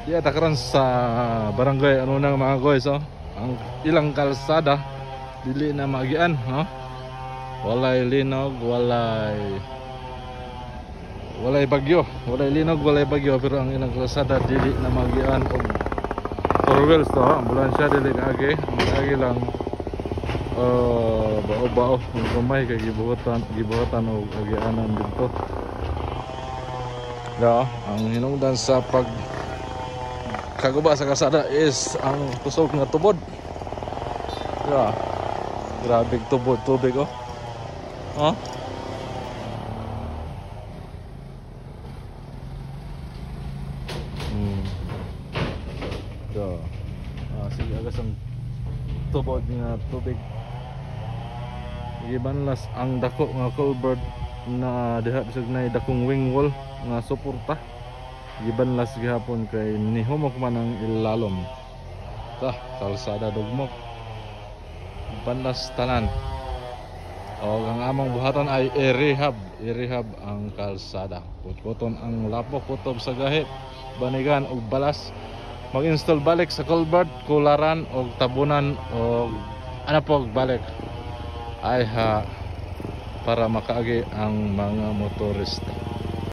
Di atakaran sa barangay ano nang mga guys, oh. Ang ilang kalsada dili na magian, no? Walay linog, walay bagyo, walay linog, walay bagyo, pero ang ilang kalsada dili na magian og four wheels to, ambulansya dili kaagi, kaagi lang bao-bao ng kamay kay gibuhatan og agianan dito. Ya, ang hinungdan sa pag kaguba sa kalsada is ang tusog nga tubod. Ya, grabe tubod tubig, oh. Oh. Ya. Sige agas ang tubod nga tubig. Gibanlas ang dako nga culvert na diha bisag nay dakong wing wall nga suporta. Gibanlas gihapon kay nihumok man ang ilalom. Ta, kalsada dugmok. Banlas tanan. O ang among buhatan ay i-rehab ang kalsada. Kutkuton ang lapok kutob sa gahi, banigan og balas. Mag-install balik sa culvert, kularan og tabunan og ano po balik. Ay ha, para makaagi ang mga motorista.